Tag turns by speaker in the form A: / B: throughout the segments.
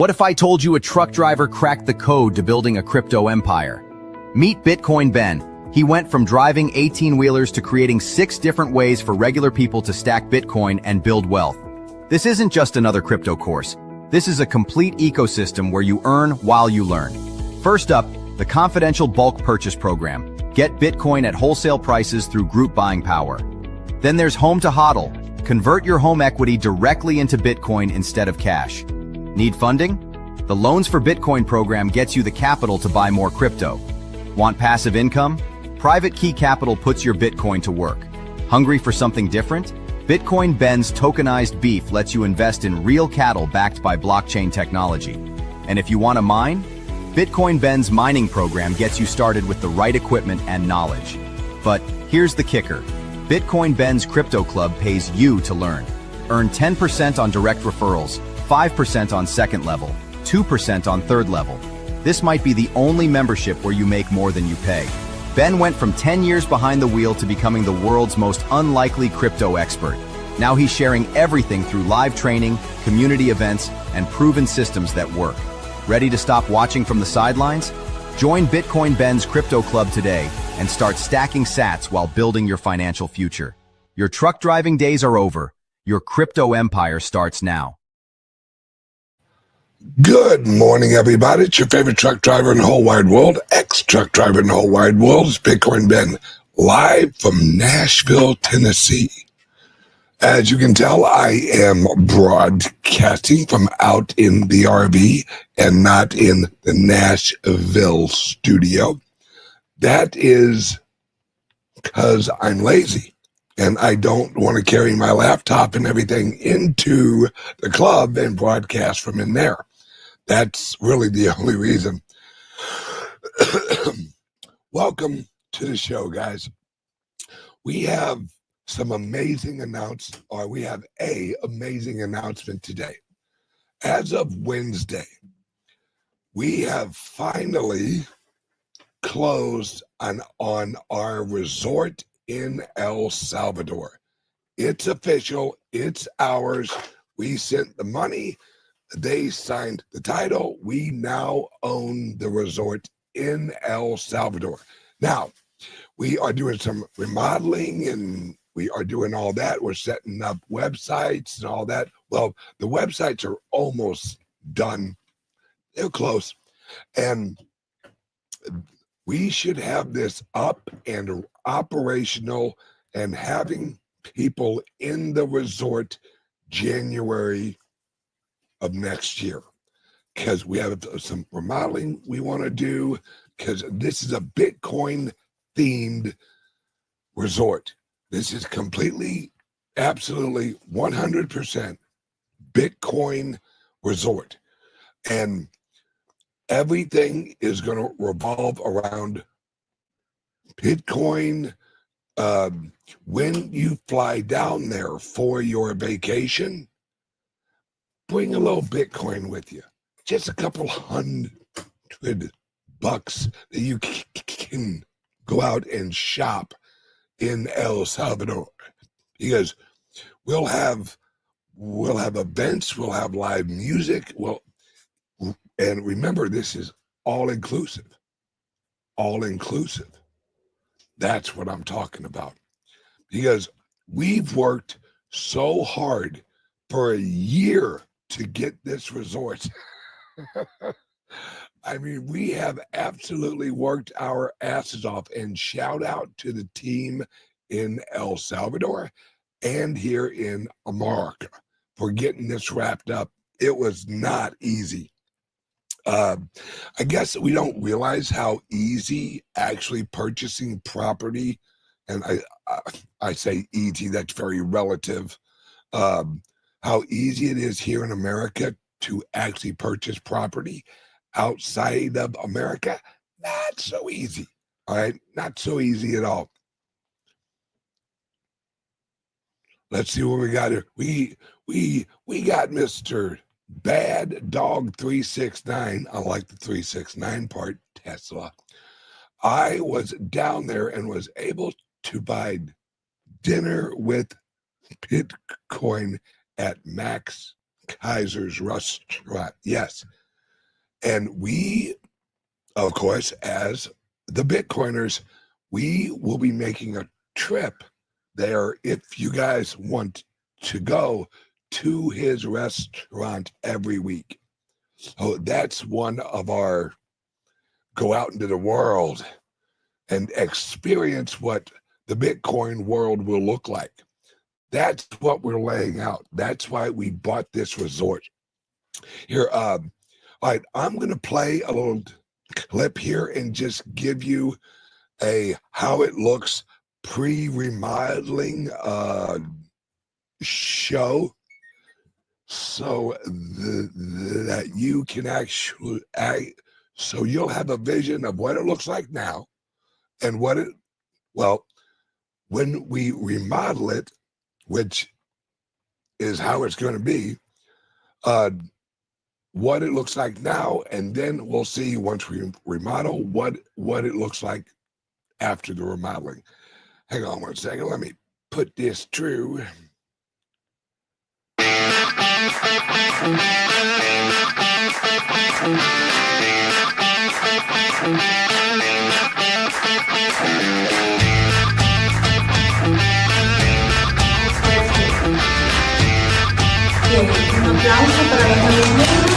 A: What if I told you a truck driver cracked the code to building a crypto empire? Meet Bitcoin Ben. He went from driving 18-wheelers to creating 6 different ways for regular people to stack Bitcoin and build wealth. This isn't just another crypto course. This is a complete ecosystem where you earn while you learn. First up, the confidential bulk purchase program. Get Bitcoin at wholesale prices through group buying power. Then there's Home to HODL. Convert your home equity directly into Bitcoin instead of cash. Need funding? The Loans for Bitcoin program gets you the capital to buy more crypto. Want passive income? Private Key Capital puts your Bitcoin to work. Hungry for something different? Bitcoin Ben's tokenized beef lets you invest in real cattle backed by blockchain technology. And if you want to mine? Bitcoin Ben's mining program gets you started with the right equipment and knowledge. But here's the kicker. Bitcoin Ben's Crypto Club pays you to learn. Earn 10% on direct referrals, 5% on second level, 2% on third level. This might be the only membership where you make more than you pay. Ben went from 10 years behind the wheel to becoming the world's most unlikely crypto expert. Now he's sharing everything through live training, community events, and proven systems that work. Ready to stop watching from the sidelines? Join Bitcoin Ben's Crypto Club today and start stacking sats while building your financial future. Your truck driving days are over. Your crypto empire starts now.
B: Good morning, everybody. It's your favorite truck driver in the whole wide world, ex-truck driver in the whole wide world. It's Bitcoin Ben, live from Nashville, Tennessee. As you can tell, I am broadcasting from out in the RV and not in the Nashville studio. That is because I'm lazy and I don't want to carry my laptop and everything into the club and broadcast from in there. That's really the only reason. Welcome to the show, guys. We have some amazing announcements, or we have a amazing announcement today. As of Wednesday, we have finally closed on our resort in El Salvador. It's official. It's ours. We sent the money. They signed the title. We now own the resort in El Salvador. Now, we are doing some remodeling and we are doing all that. We're setting up websites and all that. Well, the websites are almost done. They're close. And we should have this up and operational and having people in the resort January of next year, because we have some remodeling we want to do, because this is a Bitcoin themed resort. This is completely, absolutely 100% Bitcoin resort. And everything is going to revolve around Bitcoin. When you fly down there for your vacation, bring a little Bitcoin with you. Just a couple $100 that you can go out and shop in El Salvador. Because we'll have events, we'll have live music, and remember, this is all inclusive. All inclusive. That's what I'm talking about. Because we've worked so hard for a year to get this resort. I mean, we have absolutely worked our asses off, and shout out to the team in El Salvador and here in America for getting this wrapped up. It was not easy. I guess we don't realize how easy actually purchasing property, and I say easy, that's very relative, how easy it is here in America to actually purchase property. Outside of America, not so easy. All right, not so easy at all. Let's see what we got here. We got Mr. Bad Dog 369. I like the 369 part, Tesla. I was down there and was able to buy dinner with Bitcoin at Max Kaiser's restaurant. Yes. And we, of course, as the Bitcoiners, we will be making a trip there if you guys want to go to his restaurant every week. So that's one of our go out into the world and experience what the Bitcoin world will look like. That's what we're laying out. That's why we bought this resort. Here, all right, I'm going to play a little clip here and just give you a how it looks pre-remodeling show, so that you can actually, so you'll have a vision of what it looks like now and what it, well, when we remodel it, which is how it's going to be, what it looks like now, and then we'll see once we remodel what it looks like after the remodeling. Hang on one second. Let me put this through.
C: Un aplauso para los movimientos.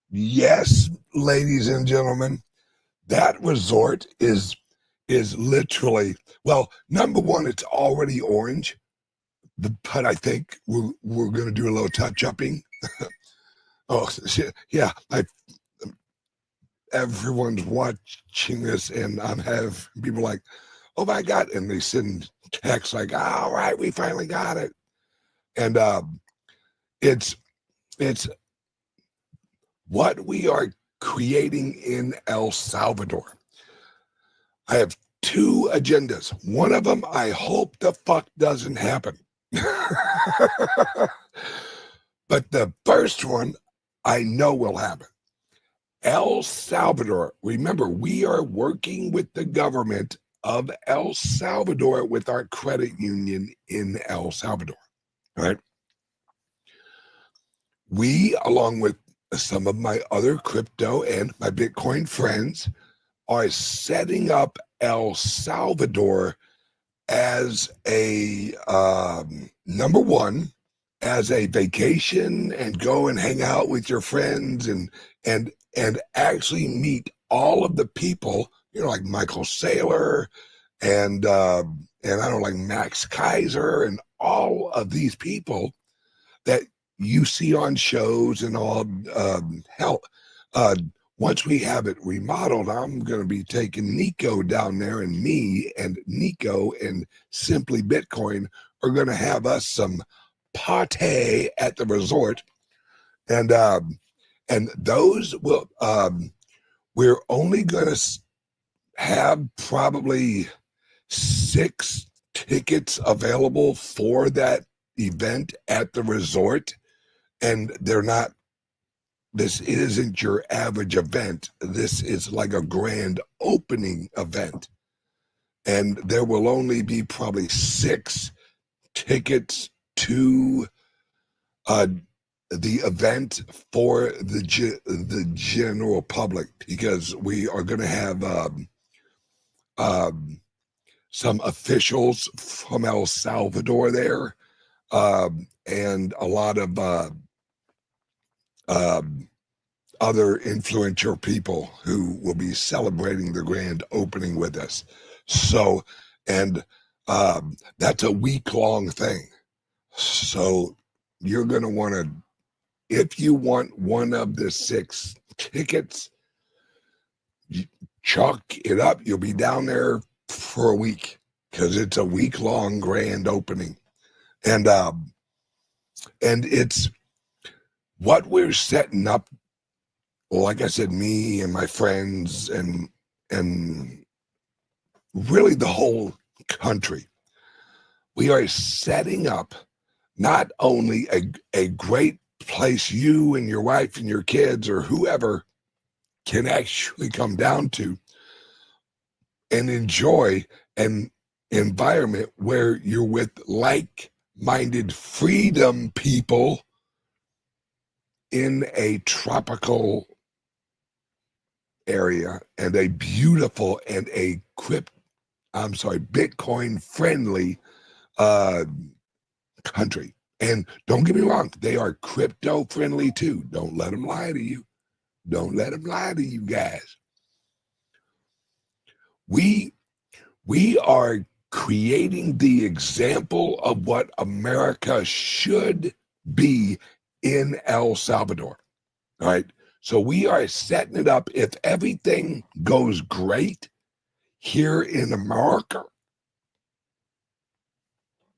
B: Yes, ladies and gentlemen, that resort is literally, well, number one, it's already orange, but I think we're going to do a little touch-upping. Oh, yeah, everyone's watching this, and I'm have people like, oh my God, and they send texts like, all right, we finally got it. And it's what we are creating in El Salvador. I have two agendas. One of them, I hope the fuck doesn't happen. But the first one, I know will happen. El Salvador, remember, we are working with the government of El Salvador with our credit union in El Salvador, all right? We, along with some of my other crypto and my Bitcoin friends, are setting up El Salvador as a, number one, as a vacation and go and hang out with your friends and actually meet all of the people, you know, like Michael Saylor and I don't know, like Max Kaiser and all of these people that you see on shows and all. Hell, once we have it remodeled, I'm going to be taking Nico down there, and me and Nico and Simply Bitcoin are going to have us some party at the resort, and those will we're only going to have probably 6 tickets available for that event at the resort, and they're not, this isn't your average event. This is like a grand opening event, and there will only be probably 6 tickets to the event for the general public, because we are going to have some officials from El Salvador there, and a lot of other influential people who will be celebrating the grand opening with us. So, and that's a week-long thing. So you're going to want to, if you want one of the 6 tickets, chalk it up. You'll be down there for a week because it's a week-long grand opening. And it's what we're setting up. Like I said, me and my friends and really the whole country, we are setting up not only a great place you and your wife and your kids or whoever can actually come down to and enjoy an environment where you're with like-minded freedom people in a tropical area and a beautiful and a Bitcoin friendly country. And don't get me wrong, they are crypto friendly too. Don't let them lie to you. Don't let them lie to you guys. We are creating the example of what America should be in El Salvador. All right. So we are setting it up. If everything goes great here in America,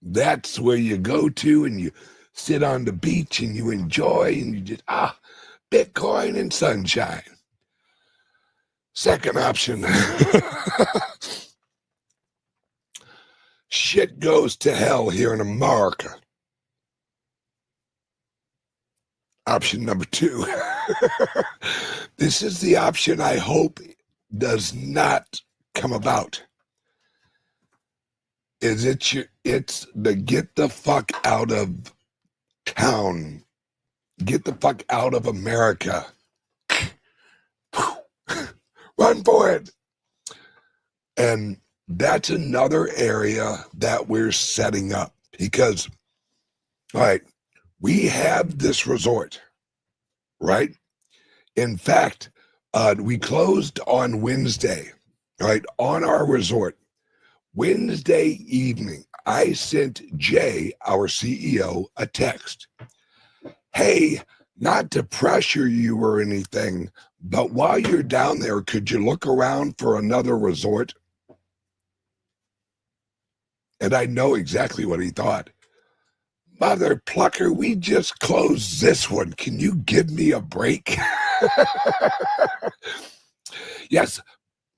B: that's where you go to and you sit on the beach and you enjoy and you just, Bitcoin and sunshine. Second option, shit goes to hell here in America. Option number 2. This is the option I hope does not come about. It's the get the fuck out of town, get the fuck out of America. Run for it. And that's another area that we're setting up because, all right, we have this resort, right? In fact, we closed on Wednesday, right, on our resort. Wednesday evening, I sent Jay, our CEO, a text. Hey, not to pressure you or anything, but while you're down there, could you look around for another resort? And I know exactly what he thought. Mother plucker, we just closed this one. Can you give me a break? Yes,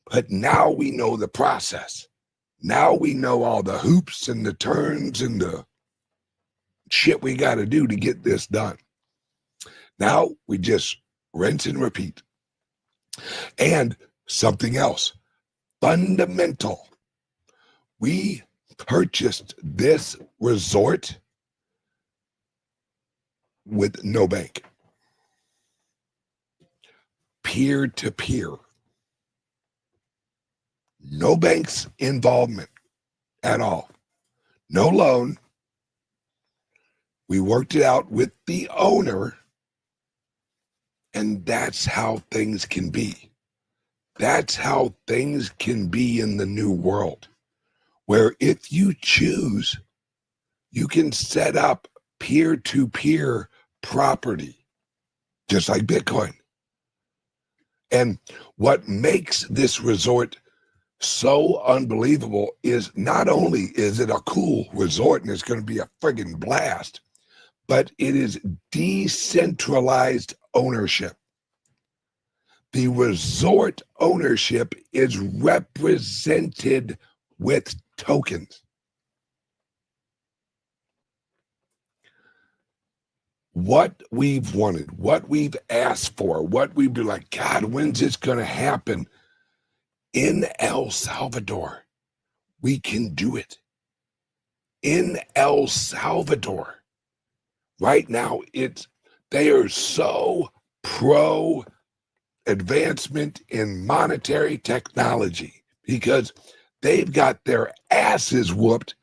B: but now we know the process. Now we know all the hoops and the turns and the shit we got to do to get this done. Now we just rinse and repeat. And something else, fundamental. We purchased this resort with no bank. Peer-to-peer. No bank's involvement at all. No loan. We worked it out with the owner, and that's how things can be. That's how things can be in the new world, where if you choose, you can set up peer-to-peer property, just like Bitcoin. And what makes this resort so unbelievable is not only is it a cool resort and it's going to be a friggin' blast, but it is decentralized ownership. The resort ownership is represented with tokens. What we've wanted, what we've asked for, what we've been like, God, when's this going to happen? In El Salvador, we can do it. In El Salvador, right now, they are so pro advancement in monetary technology because they've got their asses whooped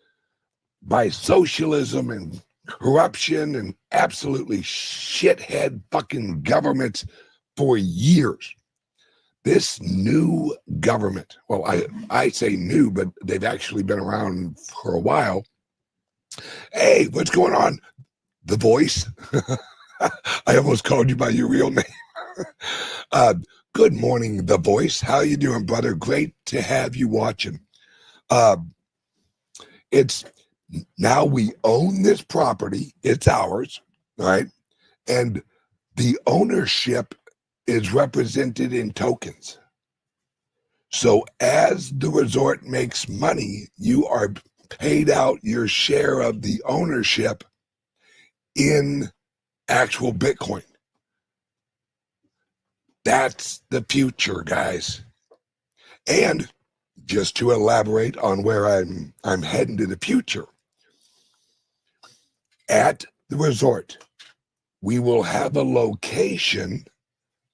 B: by socialism and corruption and absolutely shithead fucking governments for years. This new government, well, I say new, but they've actually been around for a while. Hey, what's going on? The Voice. I almost called you by your real name. Good morning, The Voice. How you doing, brother? Great to have you watching. It's now we own this property. It's ours, right? And the ownership is represented in tokens. So as the resort makes money, you are paid out your share of the ownership in actual Bitcoin. That's the future, guys. And just to elaborate on where I'm heading to the future, at the resort, we will have a location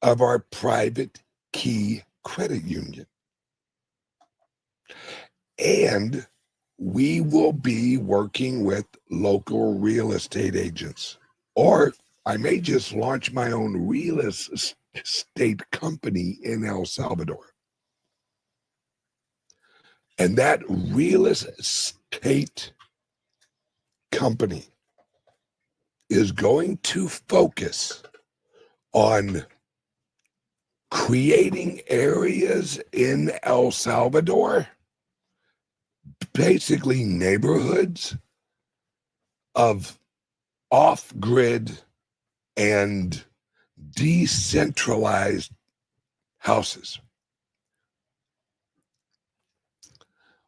B: of our private key credit union. And we will be working with local real estate agents. Or I may just launch my own real estate company in El Salvador. And that real estate company is going to focus on creating areas in El Salvador, basically neighborhoods of off-grid and decentralized houses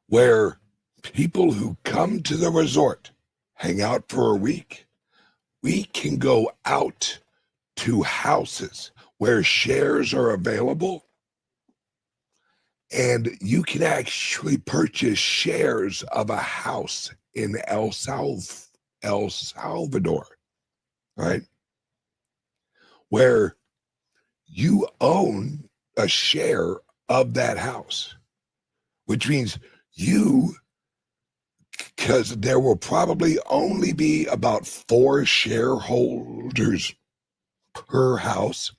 B: where people who come to the resort hang out for a week. We can go out to houses where shares are available, and you can actually purchase shares of a house in El Salvador, right? Where you own a share of that house, which means because there will probably only be about 4 shareholders per house,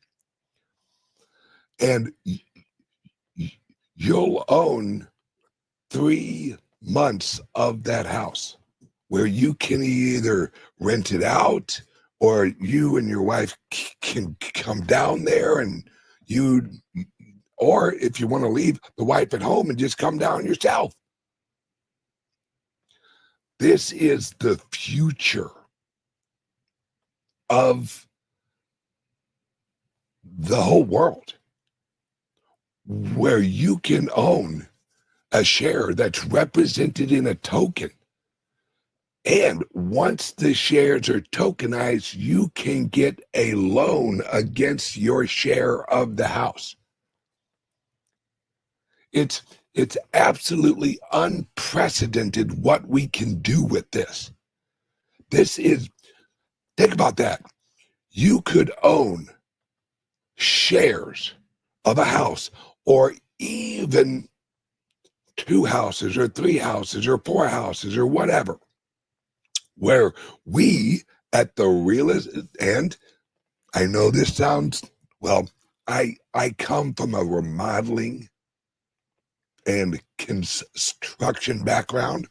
B: and you'll own 3 months of that house, where you can either rent it out or you and your wife can come down there, and or if you want to leave the wife at home and just come down yourself. This is the future of the whole world, where you can own a share that's represented in a token. And once the shares are tokenized, you can get a loan against your share of the house. It's absolutely unprecedented what we can do with this. Think about that. You could own shares of a house, or even 2 houses or 3 houses or 4 houses or whatever, where we at the realist, and I know this sounds, well, I come from a remodeling and construction background.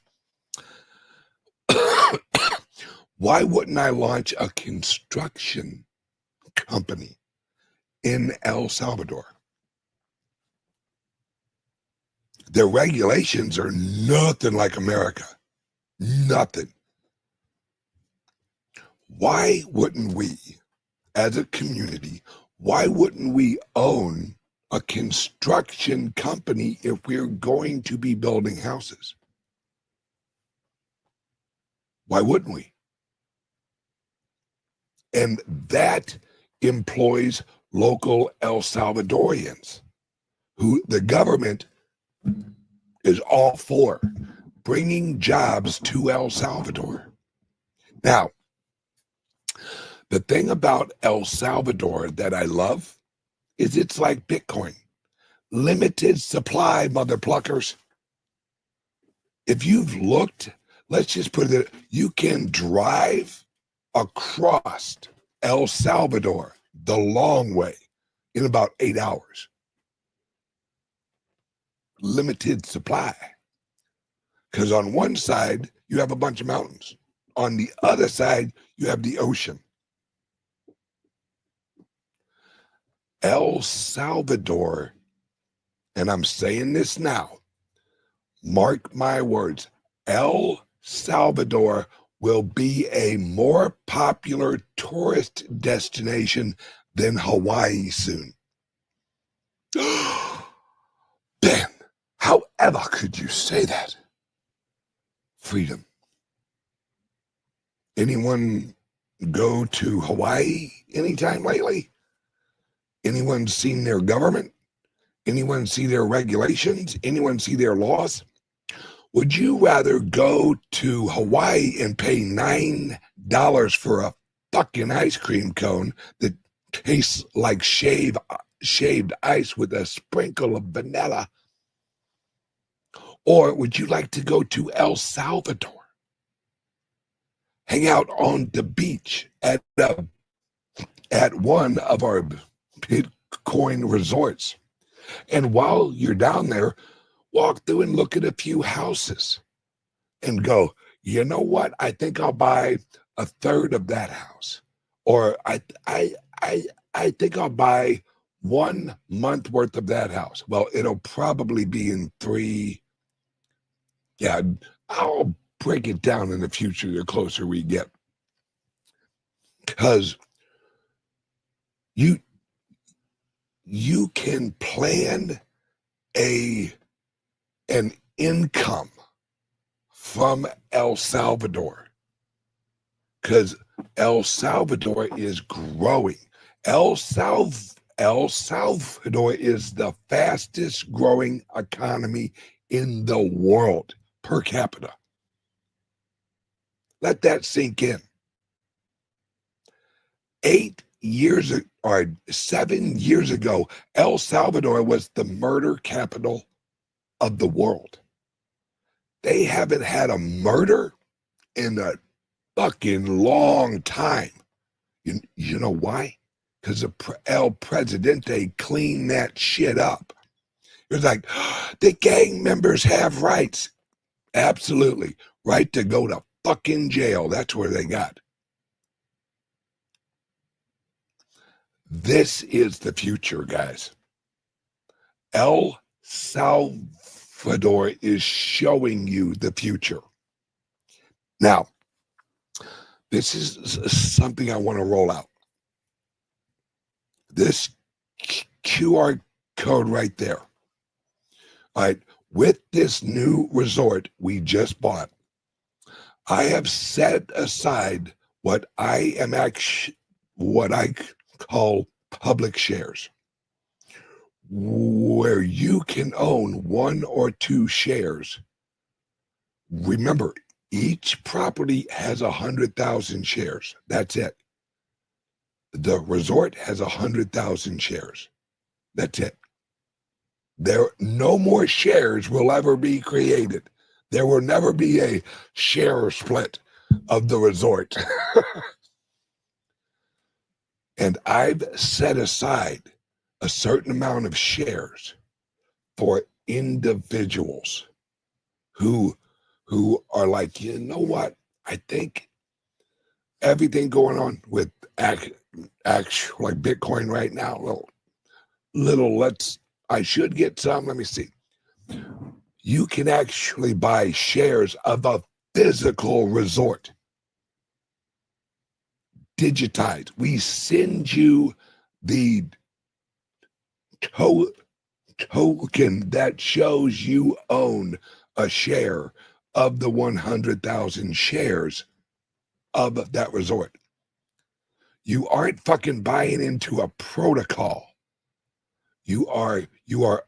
B: Why wouldn't I launch a construction company in El Salvador? Their regulations are nothing like America. Nothing. Why wouldn't we, as a community, why wouldn't we own a construction company if we're going to be building houses? Why wouldn't we? And that employs local El Salvadorians, who the government is all for, bringing jobs to El Salvador. Now, the thing about El Salvador that I love is it's like Bitcoin. Limited supply, mother pluckers. If you've looked, let's just put it, you can drive across El Salvador the long way in about 8 hours. Limited supply. Because on one side, you have a bunch of mountains. On the other side, you have the ocean. El Salvador, and I'm saying this now, mark my words, El Salvador will be a more popular tourist destination than Hawaii soon. Ben, however could you say that? Freedom. Anyone go to Hawaii anytime lately? Anyone seen their government? Anyone see their regulations? Anyone see their laws? Would you rather go to Hawaii and pay $9 for a fucking ice cream cone that tastes like shaved ice with a sprinkle of vanilla? Or would you like to go to El Salvador? Hang out on the beach at one of our Bitcoin resorts. And while you're down there, walk through and look at a few houses and go, you know what? I think I'll buy a third of that house. Or I think I'll buy 1 month worth of that house. Well, it'll probably be in 3. Yeah, I'll break it down in the future the closer we get. Because you can plan an income from El Salvador, because El Salvador is growing. El Salvador is the fastest growing economy in the world per capita. Let that sink in. 7 years ago, El Salvador was the murder capital of the world. They haven't had a murder in a fucking long time. You know why? Because El Presidente cleaned that shit up. It was like, the gang members have rights. Absolutely. Right to go to fucking jail. That's where they got. This is the future, guys. El Salvador is showing you the future. Now, this is something I want to roll out. This QR code right there. All right, with this new resort we just bought, I have set aside what I call public shares, where you can own 1 or 2 shares. Remember, each property has 100,000 shares. That's it. The resort has 100,000 shares. That's it. No more shares will ever be created. There will never be a share split of the resort. And I've set aside a certain amount of shares for individuals who are like, you know what? I think everything going on with actual like Bitcoin right now, I should get some. Let me see. You can actually buy shares of a physical resort. Digitized. We send you the token that shows you own a share of the 100,000 shares of that resort. You aren't fucking buying into a protocol. You are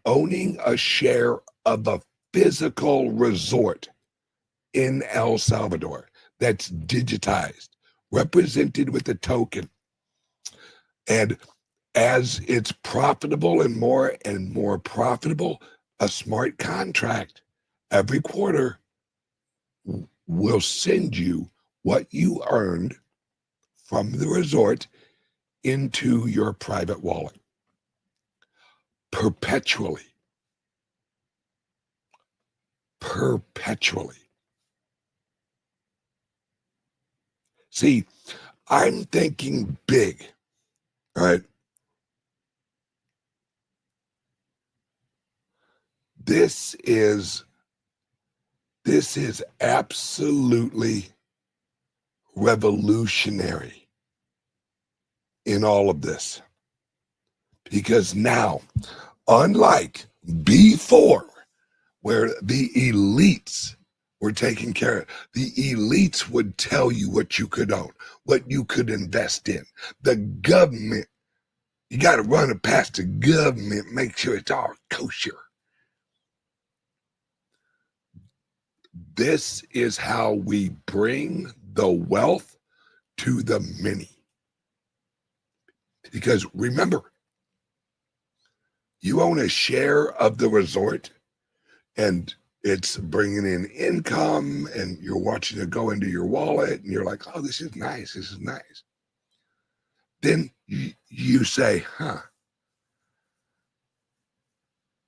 B: owning a share of a physical resort in El Salvador that's digitized, represented with a token. And as it's profitable and more profitable, a smart contract every quarter will send you what you earned from the resort into your private wallet perpetually. Perpetually. See, I'm thinking big, right? This is absolutely revolutionary in all of this. Because now, unlike before, where the elites were taking care of, the elites would tell you what you could own, what you could invest in. The government, you got to run it past the government, make sure it's all kosher. This is how we bring the wealth to the many. Because remember, you own a share of the resort and it's bringing in income and you're watching it go into your wallet and you're like, oh, this is nice. This is nice. Then you say, huh,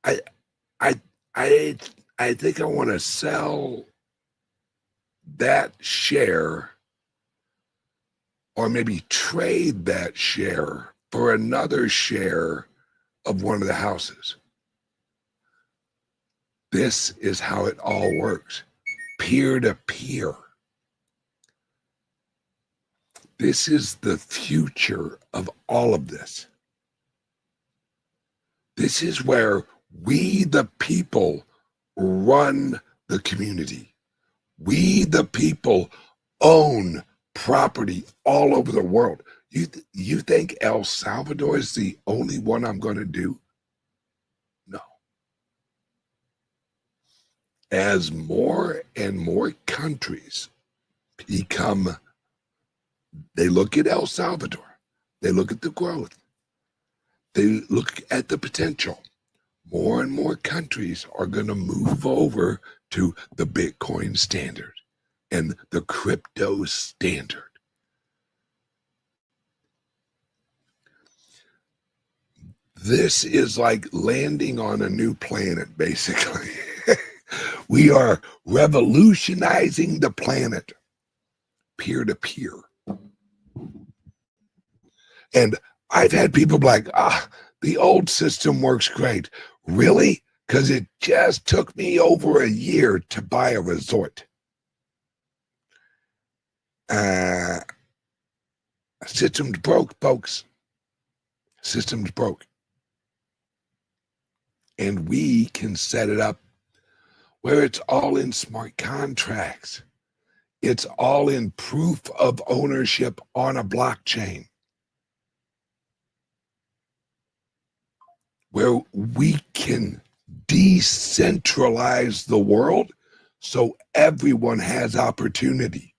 B: I think I want to sell that share, or maybe trade that share for another share of one of the houses. This is how it all works. Peer-to-peer. This is the future of all of this. This is where we, the people, run the community. We, the people, own property all over the world. You think El Salvador is the only one I'm going to do? No. As more and more countries become, they look at El Salvador, they look at the growth, they look at the potential. More and more countries are going to move over to the Bitcoin standard and the crypto standard. This is like landing on a new planet, basically. We are revolutionizing the planet peer-to-peer. And I've had people be like, the old system works great. Really? Because it just took me over a year to buy a resort. System's broke, folks. System's broke. And we can set it up where it's all in smart contracts. It's all in proof of ownership on a blockchain, where we can decentralize the world so everyone has opportunity.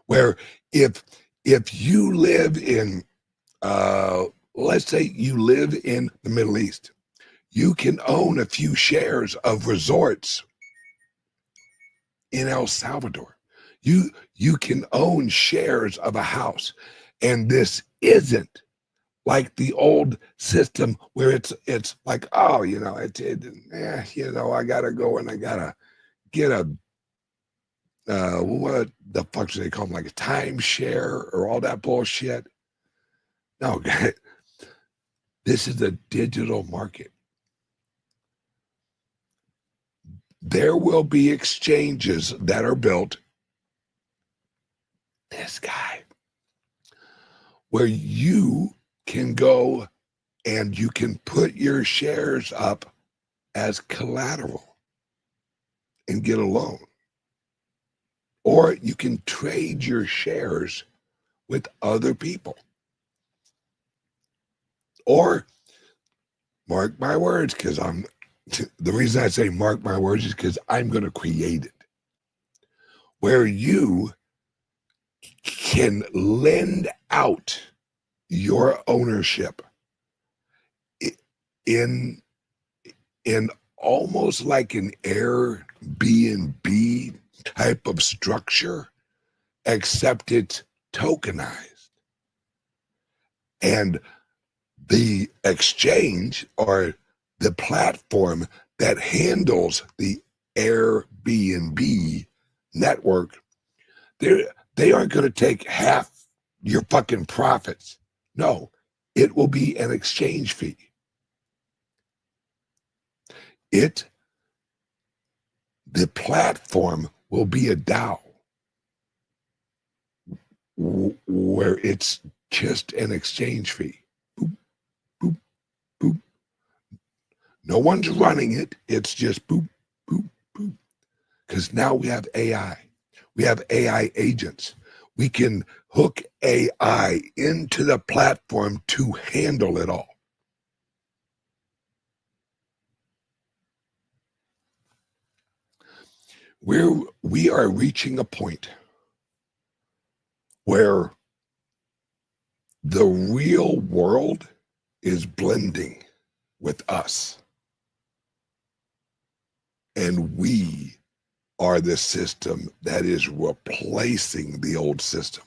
B: Where if you live in, let's say you live in the Middle East, you can own a few shares of resorts in El Salvador. You can own shares of a house. And this isn't like the old system where it's like, oh, you know, I gotta go and I gotta get a what the fuck do they call them, like a timeshare or all that bullshit. No, this is a digital market. There will be exchanges that are built, this guy, where you can go and you can put your shares up as collateral and get a loan. Or you can trade your shares with other people. Or, mark my words, because the reason I say mark my words is because I'm going to create it, where you can lend out your ownership in almost like an Airbnb type of structure, except it's tokenized. And the exchange or the platform that handles the Airbnb network, they aren't going to take half your fucking profits. No, it will be an exchange fee. The platform will be a DAO where it's just an exchange fee. Boop, boop, boop. No one's running it. It's just boop, boop, boop. Because now we have AI. We have AI agents. We can hook AI into the platform to handle it all. We are reaching a point where the real world is blending with us. And we are the system that is replacing the old system.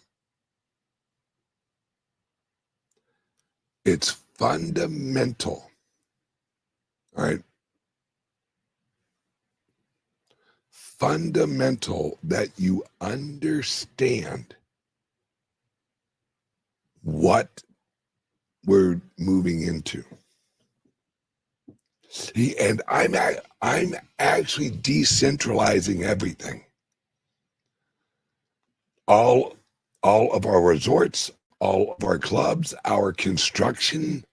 B: It's fundamental, all right? Fundamental that you understand what we're moving into. See, and I'm actually decentralizing everything. All of our resorts, all of our clubs, our construction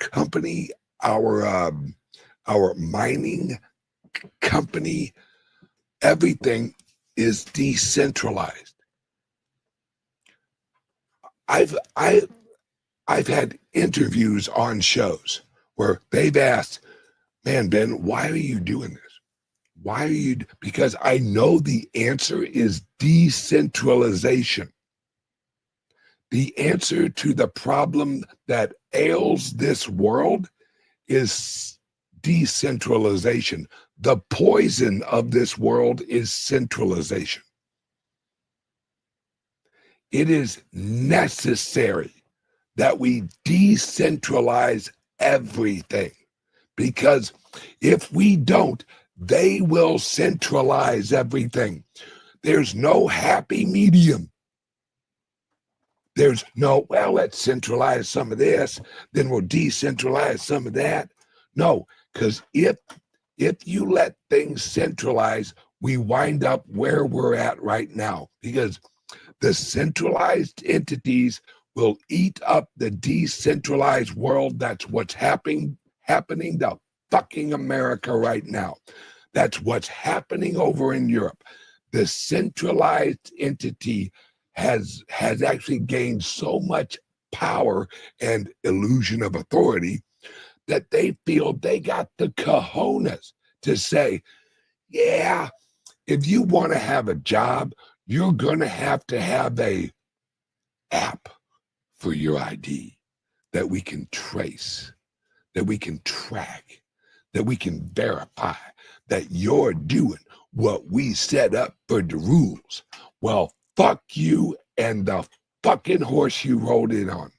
B: company, our mining company, everything is decentralized. I've had interviews on shows where they've asked, man, Ben, why are you doing this? Why are you? Because I know the answer is decentralization. The answer to the problem that ails this world is decentralization. The poison of this world is centralization. It is necessary that we decentralize everything, because if we don't, they will centralize everything. There's no happy medium. There's no, well, let's centralize some of this, then we'll decentralize some of that. No, because if you let things centralize, we wind up where we're at right now, because the centralized entities will eat up the decentralized world. That's what's happening to fucking America right now. That's what's happening over in Europe. The centralized entity has actually gained so much power and illusion of authority that they feel they got the cojones to say, yeah, if you want to have a job, you're going to have a app for your ID that we can trace, that we can track, that we can verify that you're doing what we set up for the rules. Well, fuck you and the fucking horse you rode in on.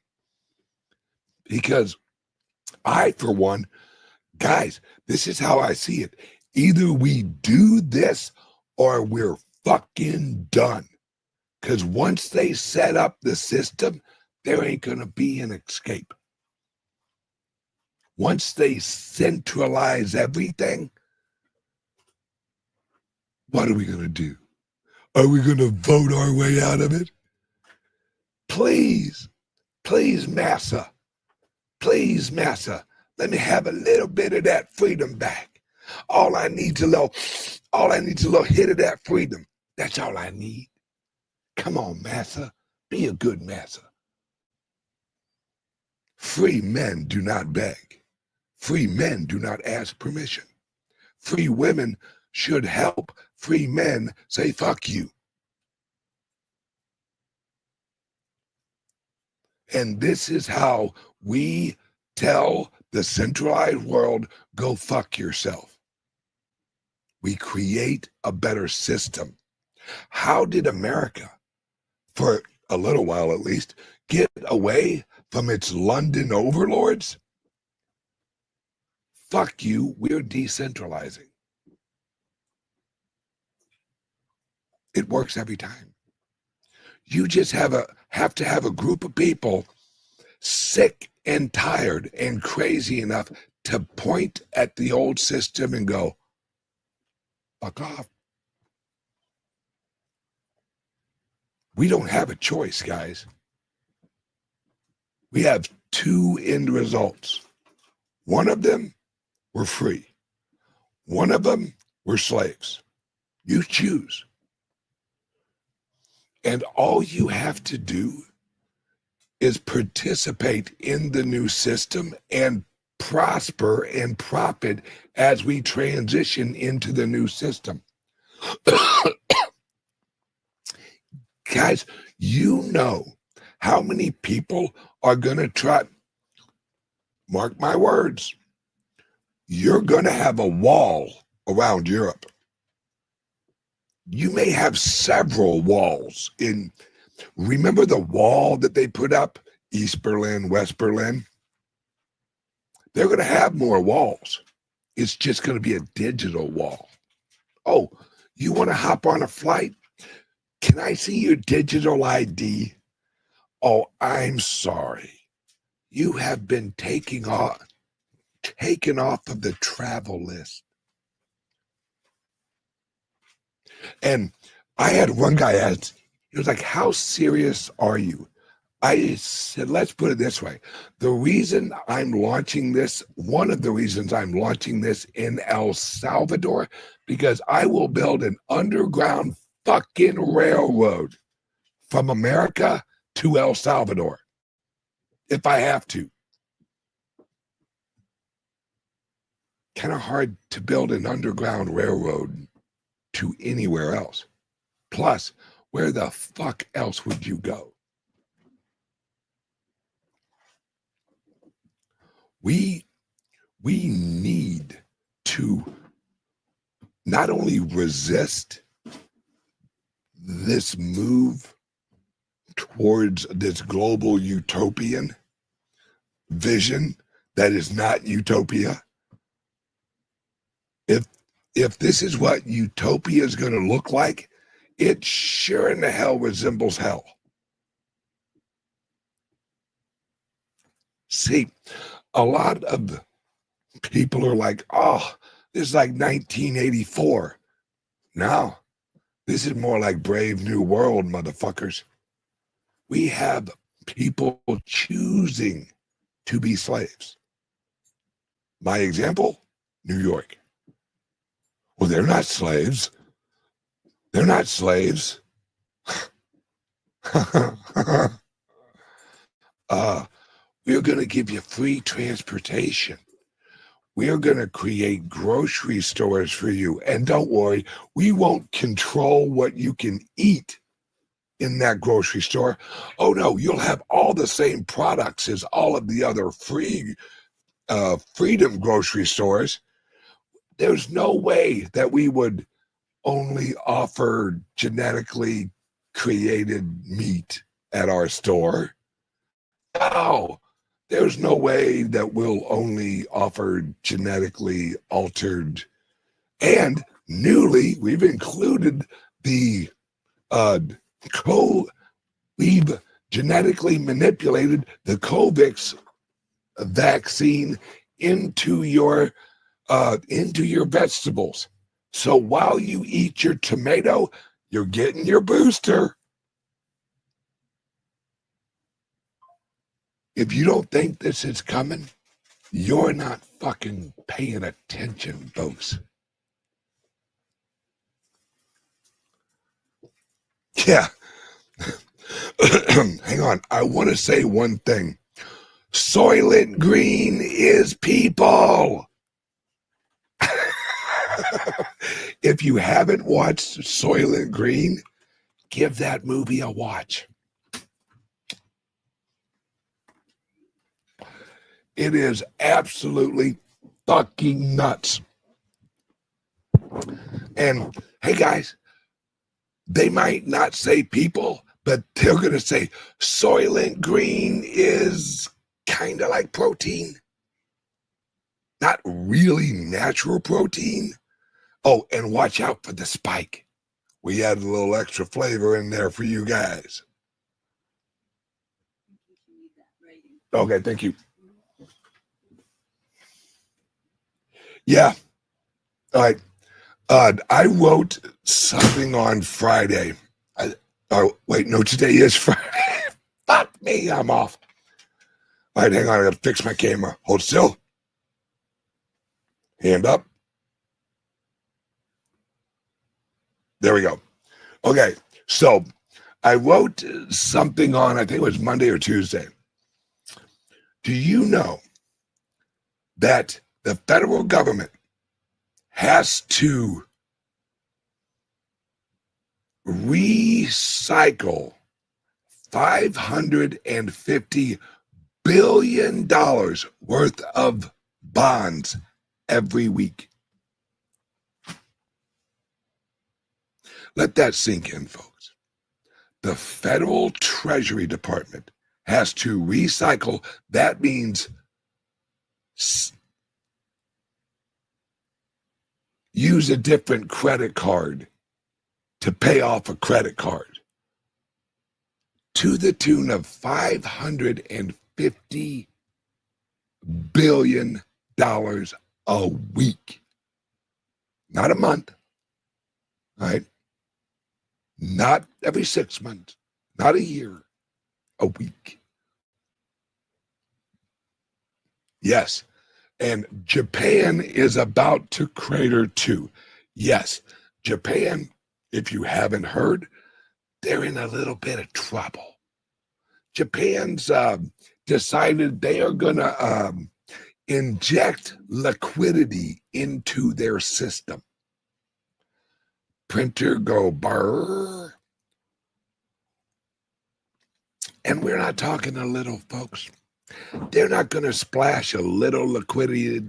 B: Because I, for one, guys, this is how I see it. Either we do this or we're fucking done. Because once they set up the system, there ain't going to be an escape. Once they centralize everything, what are we going to do? Are we going to vote our way out of it? Please, please, Massa. Please, Massa. Let me have a little bit of that freedom back. All I need to know, hit of that freedom. That's all I need. Come on, Massa. Be a good Massa. Free men do not beg. Free men do not ask permission. Free women should help free men say fuck you. And this is how we tell the centralized world, go fuck yourself. We create a better system. How did America, for a little while at least, get away from its London overlords, fuck you, we're decentralizing. It works every time. You just have to have a group of people sick and tired and crazy enough to point at the old system and go, fuck off. We don't have a choice, guys. We have two end results. One of them, we're free. One of them, we're slaves. You choose. And all you have to do is participate in the new system and prosper and profit as we transition into the new system. Guys, you know how many people are going to try, mark my words, you're going to have a wall around Europe. You may have several walls in, remember the wall that they put up, East Berlin, West Berlin? They're going to have more walls. It's just going to be a digital wall. Oh, you want to hop on a flight? Can I see your digital ID? Oh, I'm sorry. You have been taken off of the travel list. And I had one guy ask, he was like, how serious are you? I said, let's put it this way. The reason I'm launching this, one of the reasons I'm launching this in El Salvador, because I will build an underground fucking railroad from America to El Salvador, if I have to. Kind of hard to build an underground railroad to anywhere else. Plus, where the fuck else would you go? We need to not only resist this move towards this global utopian vision that is not utopia. If this is what utopia is going to look like, it sure in the hell resembles hell. See, a lot of people are like, oh, this is like 1984. No, this is more like Brave New World, motherfuckers. We have people choosing to be slaves. My example, New York. Well, they're not slaves. They're not slaves. We're going to give you free transportation. We're going to create grocery stores for you. And don't worry, we won't control what you can eat in that grocery store. Oh no, you'll have all the same products as all of the other freedom grocery stores. There's no way that we would only offer genetically created meat at our store. No, there's no way that we'll only offer genetically altered, and newly we've included the we've genetically manipulated the COVIX vaccine into your vegetables. So while you eat your tomato, you're getting your booster. If you don't think this is coming, you're not fucking paying attention, folks. Yeah. Hang on. I want to say one thing. Soylent Green is people. If you haven't watched Soylent Green, give that movie a watch. It is absolutely fucking nuts. And hey guys, they might not say people, but they're going to say Soylent Green is kind of like protein. Not really natural protein. Oh, and watch out for the spike. We added a little extra flavor in there for you guys. Okay, thank you. Yeah. All right. I wrote something on Friday. Oh, wait, no, today is Friday. Fuck me, I'm off. All right, hang on, I gotta fix my camera. Hold still. Hand up. There we go. Okay, so I wrote something on, I think it was Monday or Tuesday. Do you know that the federal government has to recycle $550 billion worth of bonds every week? Let that sink in, folks. The Federal Treasury Department has to recycle. That means use a different credit card to pay off a credit card to the tune of $550 billion a week. Not a month, right? Not every 6 months, not a year, a week. Yes. And Japan is about to crater too. Yes. Japan, if you haven't heard, they're in a little bit of trouble. Japan's decided they are going to inject liquidity into their system. Printer go brrr. And we're not talking a little, folks. They're not going to splash a little liquidity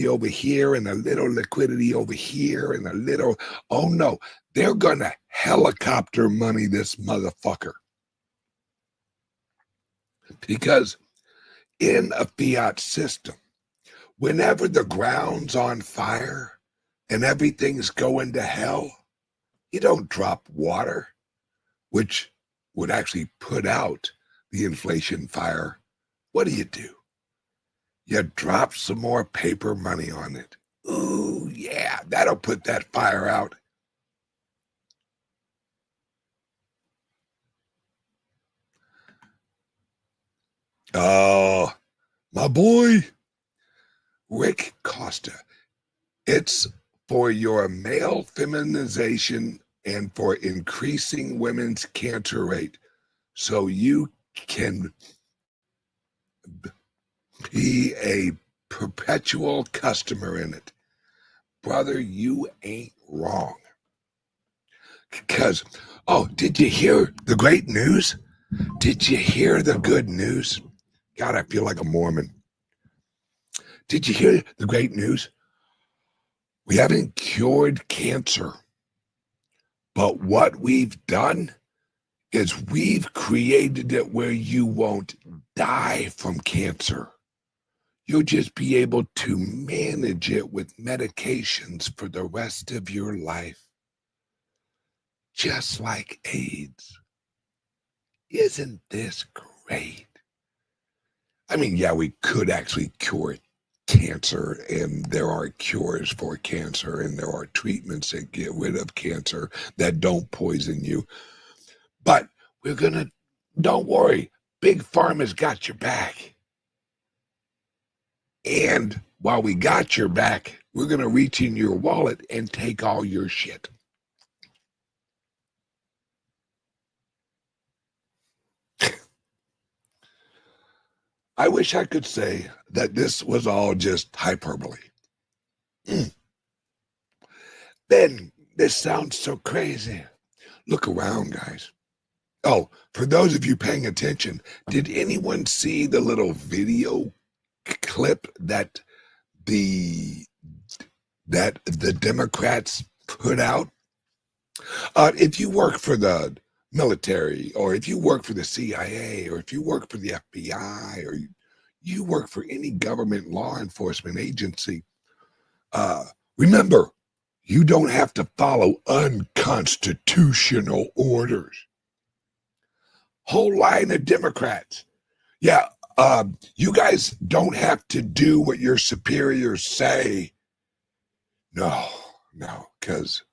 B: over here and a little liquidity over here and a little. Oh, no. They're going to helicopter money this motherfucker. Because in a fiat system, whenever the ground's on fire and everything's going to hell, you don't drop water, which would actually put out the inflation fire. What do? You drop some more paper money on it. Ooh, yeah, that'll put that fire out. Oh, my boy, Rick Costa. It's for your male feminization and for increasing women's cancer rate so you can be a perpetual customer in it. Brother, you ain't wrong. Because, oh, did you hear the great news? Did you hear the good news? God, I feel like a Mormon. Did you hear the great news? We haven't cured cancer, but what we've done is we've created it where you won't die from cancer. You'll just be able to manage it with medications for the rest of your life. Just like AIDS. Isn't this great? I mean, yeah, we could actually cure cancer, and there are cures for cancer, and there are treatments that get rid of cancer that don't poison you. But don't worry, Big Pharma's got your back. And while we got your back, we're going to reach in your wallet and take all your shit. I wish I could say that this was all just hyperbole. Ben, this sounds so crazy. Look around, guys. Oh, for those of you paying attention, did anyone see the little video clip that the Democrats put out? If you work for the military, or if you work for the CIA, or if you work for the FBI, or you work for any government law enforcement agency, remember, you don't have to follow unconstitutional orders. Whole line of Democrats. Yeah, you guys don't have to do what your superiors say. No, because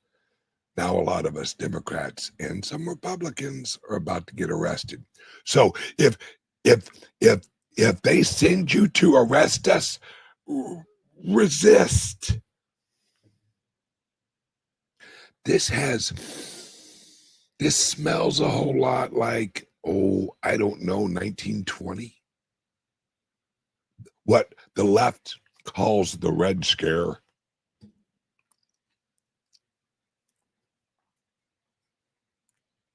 B: now a lot of us Democrats and some Republicans are about to get arrested. So if they send you to arrest us, resist. This smells a whole lot like, I don't know, 1920. What the left calls the Red Scare.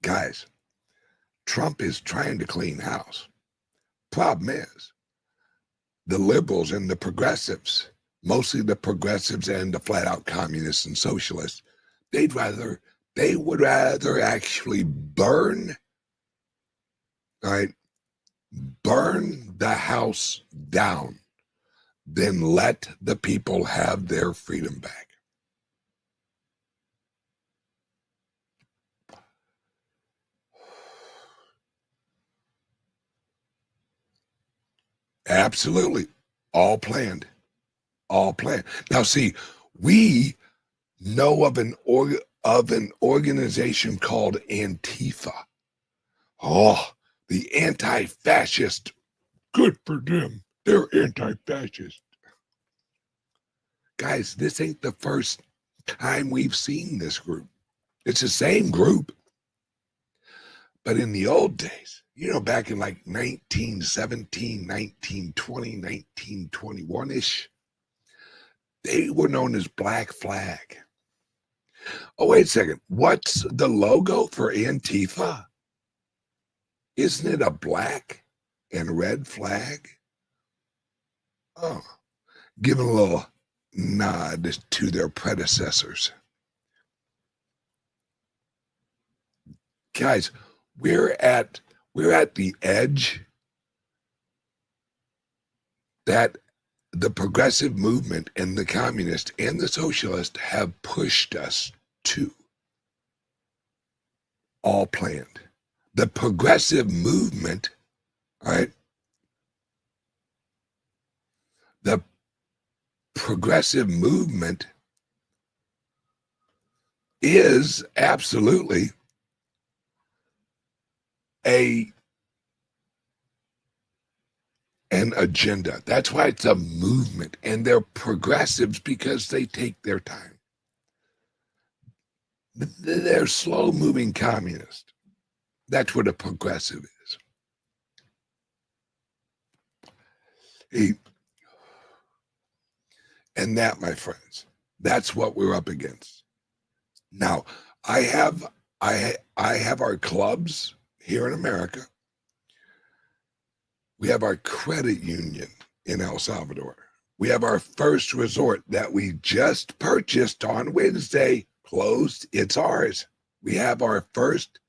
B: Guys, Trump is trying to clean house. Problem is, the liberals and the progressives, mostly the progressives and the flat out communists and socialists, they would rather actually burn the house down than let the people have their freedom back. Absolutely. All planned. Now, see, we know of an organization called Antifa. The anti-fascist. Good for them. They're anti-fascist. Guys, this ain't the first time we've seen this group. It's the same group. But in the old days, back in like 1917, 1920, 1921-ish, they were known as Black Flag. Oh, wait a second. What's the logo for Antifa? Isn't it a black and red flag? Oh, giving a little nod to their predecessors. Guys, we're at the edge that the progressive movement and the communist and the socialist have pushed us to. All planned. The progressive movement, right? The progressive movement is absolutely an agenda. That's why it's a movement, and they're progressives because they take their time. They're slow-moving communists. That's what a progressive is. And that, my friends, that's what we're up against. Now, I have our clubs here in America. We have our credit union in El Salvador. We have our first resort that we just purchased on Wednesday, closed. It's ours. We have our first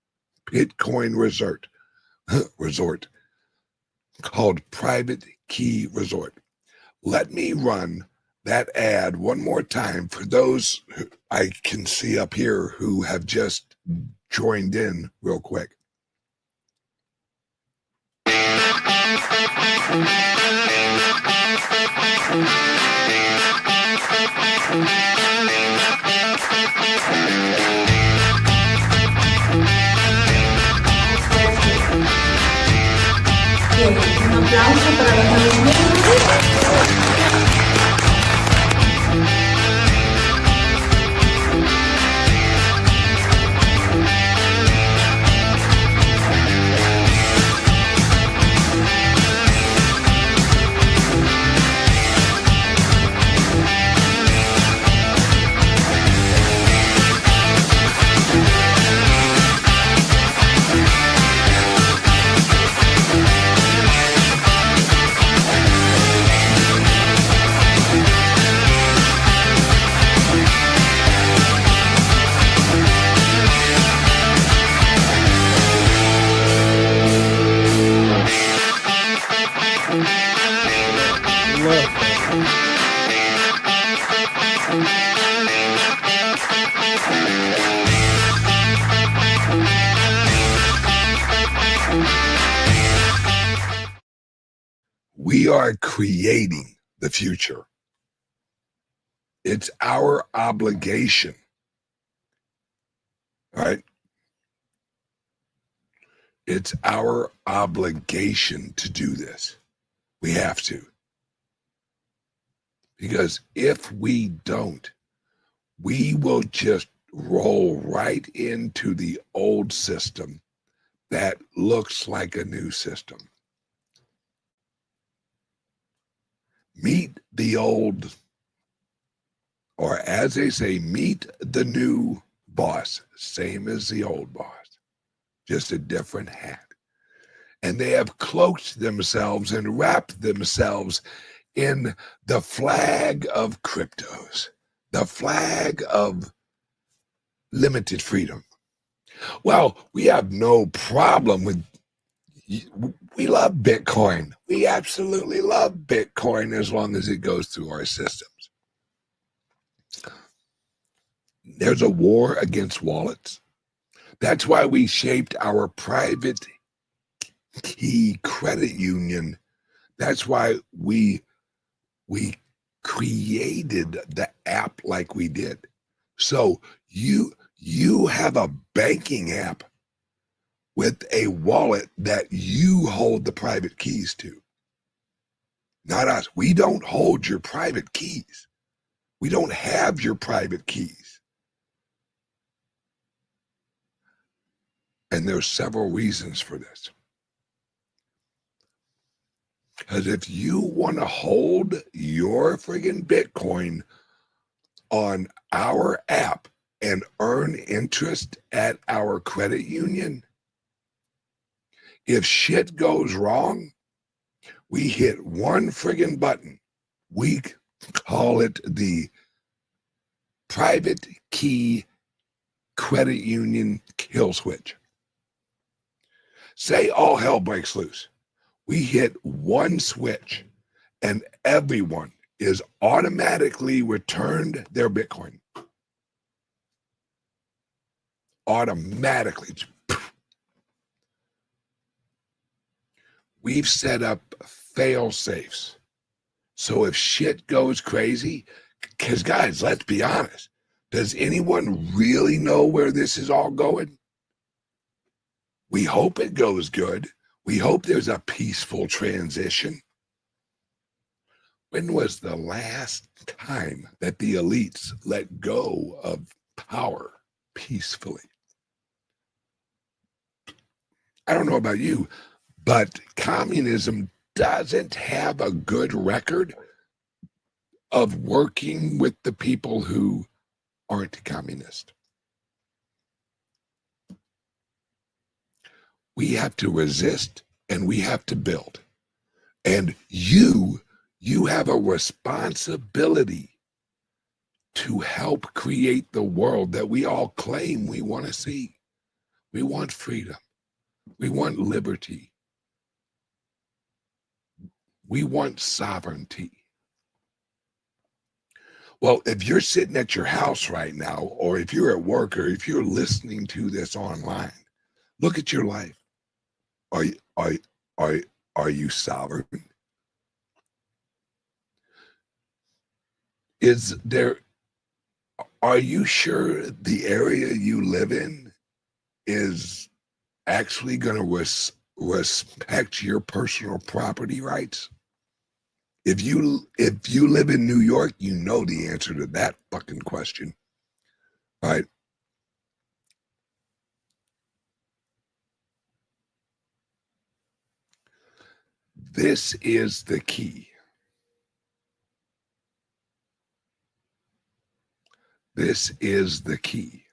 B: Bitcoin resort called Private Key Resort. Let me run that ad one more time for those who I can see up here who have just joined in real quick.
C: Bien, un aplauso para los movimientos.
B: We are creating the future. It's our obligation, right? It's our obligation to do this. We have to. Because if we don't, we will just roll right into the old system that looks like a new system. Meet the old, or as they say, meet the new boss, same as the old boss, just a different hat. And they have cloaked themselves and wrapped themselves in the flag of cryptos, the flag of limited freedom. Well, we have no problem with, we love Bitcoin. We absolutely love Bitcoin as long as it goes through our systems. There's a war against wallets. That's why we shaped our private key credit union. That's why we created the app like we did. So you have a banking app with a wallet that you hold the private keys to. Not us. We don't hold your private keys. We don't have your private keys. And there's several reasons for this. Because if you want to hold your friggin' Bitcoin on our app and earn interest at our credit union, if shit goes wrong, we hit one friggin' button. We call it the private key credit union kill switch. Say all hell breaks loose. We hit one switch and everyone is automatically returned their Bitcoin. Automatically. We've set up fail safes. So if shit goes crazy, because guys, let's be honest, does anyone really know where this is all going? We hope it goes good. We hope there's a peaceful transition. When was the last time that the elites let go of power peacefully? I don't know about you, but communism doesn't have a good record of working with the people who aren't communist. We have to resist and we have to build. And you have a responsibility to help create the world that we all claim we want to see. We want freedom. We want liberty. We want sovereignty. Well, if you're sitting at your house right now, or if you're at work, or if you're listening to this online, look at your life. Are you sovereign? Are you sure the area you live in is actually going to respect your personal property rights? If you live in New York, you know the answer to that fucking question, right? This is the key. This is the key.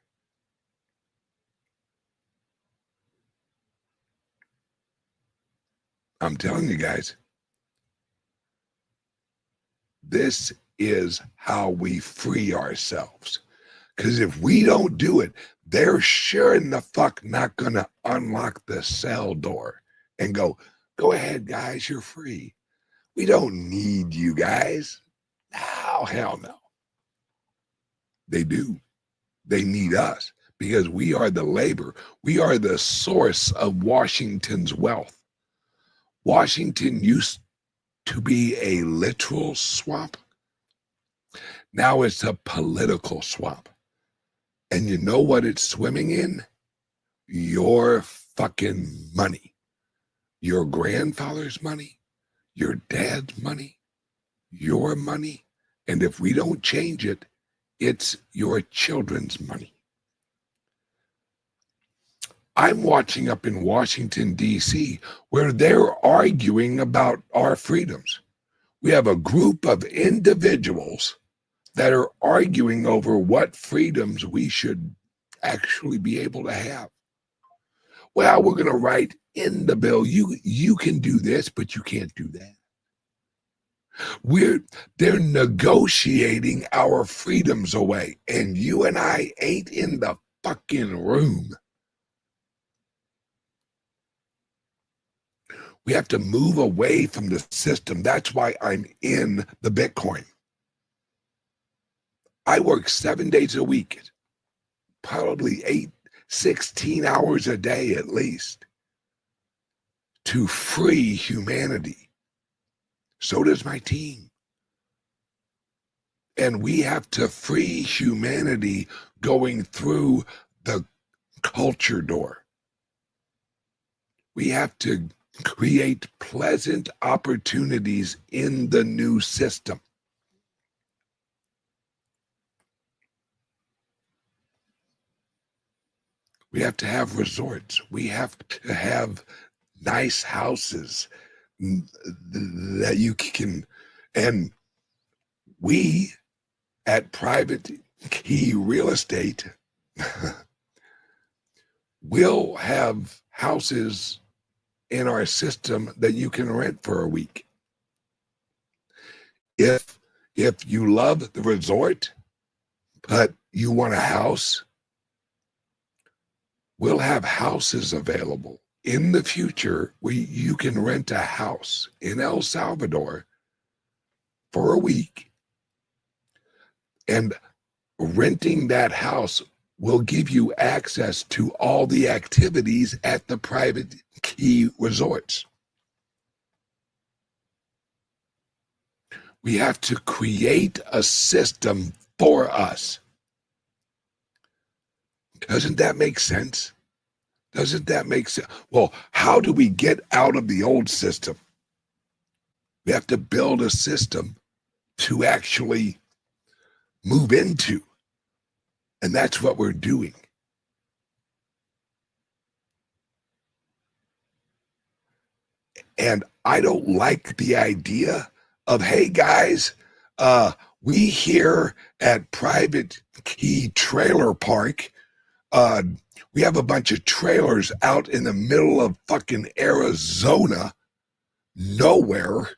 B: I'm telling you guys, this is how we free ourselves. Because if we don't do it, they're sure in the fuck not going to unlock the cell door and go ahead, guys, you're free. We don't need you guys. No, hell no. They do. They need us because we are the labor. We are the source of Washington's wealth. Washington used to be a literal swamp. Now it's a political swamp. And you know what it's swimming in? Your fucking money. Your grandfather's money, your dad's money, your money. And if we don't change it, it's your children's money. I'm watching up in Washington, D.C., where they're arguing about our freedoms. We have a group of individuals that are arguing over what freedoms we should actually be able to have. Well, we're going to write in the bill, you can do this, but you can't do that. They're negotiating our freedoms away, and you and I ain't in the fucking room. We have to move away from the system. That's why I'm in the Bitcoin. I work 7 days a week, probably 16 hours a day at least, to free humanity. So does my team. And we have to free humanity going through the culture door. We have to create pleasant opportunities in the new system. We have to have resorts. We have to have nice houses that you can, and we at Private Key Real Estate will have houses in our system that you can rent for a week. If you love the resort, but you want a house, we'll have houses available in the future where you can rent a house in El Salvador for a week. And renting that house will give you access to all the activities at the Private Key resorts. We have to create a system for us. Doesn't that make sense? Doesn't that make sense? Well, how do we get out of the old system? We have to build a system to actually move into. And that's what we're doing. And I don't like the idea of, hey guys, we here at Private Key Trailer Park, we have a bunch of trailers out in the middle of fucking Arizona, nowhere,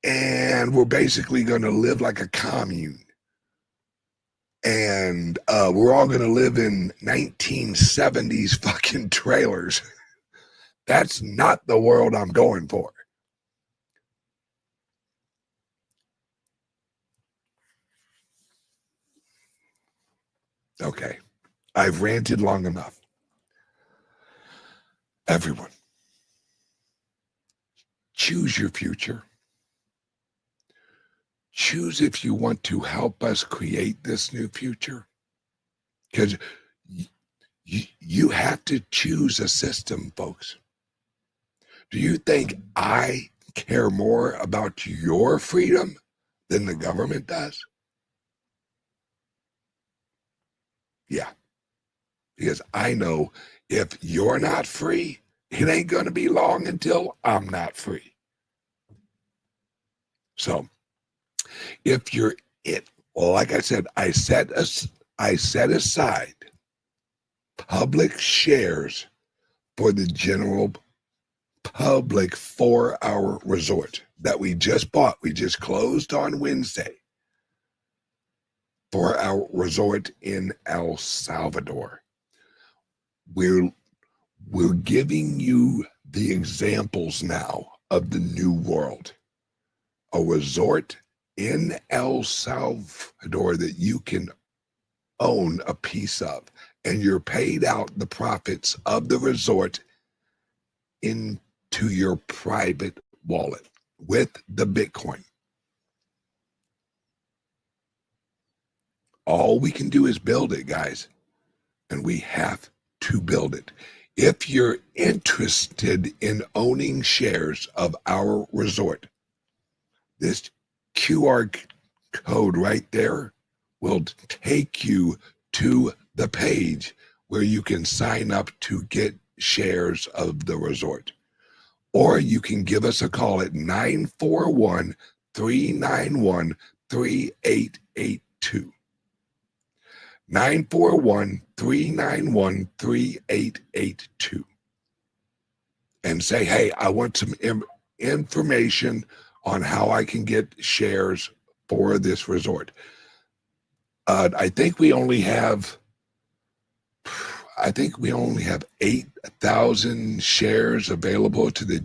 B: and we're basically going to live like a commune. And we're all going to live in 1970s fucking trailers. That's not the world I'm going for. Okay, I've ranted long enough. Everyone, choose your future. Choose if you want to help us create this new future. Because you have to choose a system, folks. Do you think I care more about your freedom than the government does? Yeah, because I know if you're not free, it ain't going to be long until I'm not free. So if you're it, well, like I said, I set aside public shares for the general public for our resort that we just bought. We just closed on Wednesday for our resort in El Salvador. We're giving you the examples now of the new world. A resort in El Salvador that you can own a piece of, and you're paid out the profits of the resort into your private wallet with the Bitcoin. All we can do is build it, guys, and we have to build it. If you're interested in owning shares of our resort, this QR code right there will take you to the page where you can sign up to get shares of the resort. Or you can give us a call at 941-391-3882. 941-391-3882. And say, hey, I want some information on how I can get shares for this resort. I think we only have 8,000 shares available to the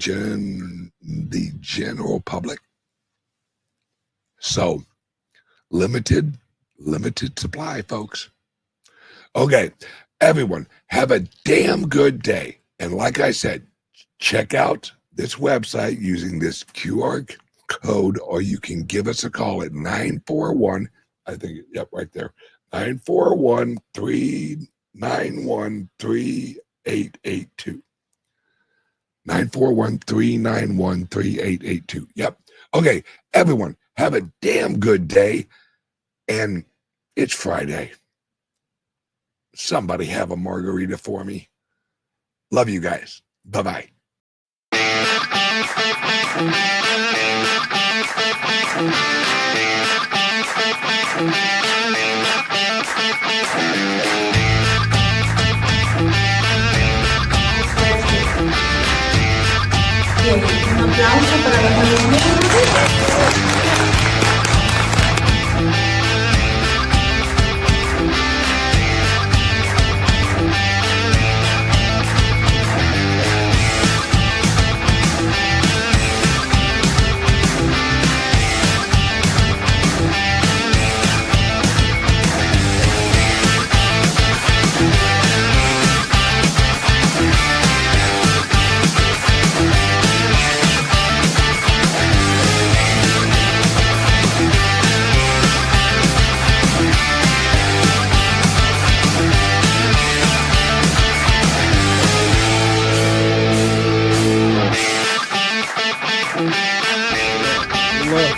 B: general public. So limited supply, folks. Okay, everyone, have a damn good day. And like I said, check out this website using this QR code, or you can give us a call at 941, I think, yep, right there, 941-391-3882. 941-391-3882. Yep. Okay, everyone, have a damn good day. And it's Friday. Somebody have a margarita for me. Love you guys. Bye-bye.
C: Bien, un aplauso para los alumnos.
D: Look.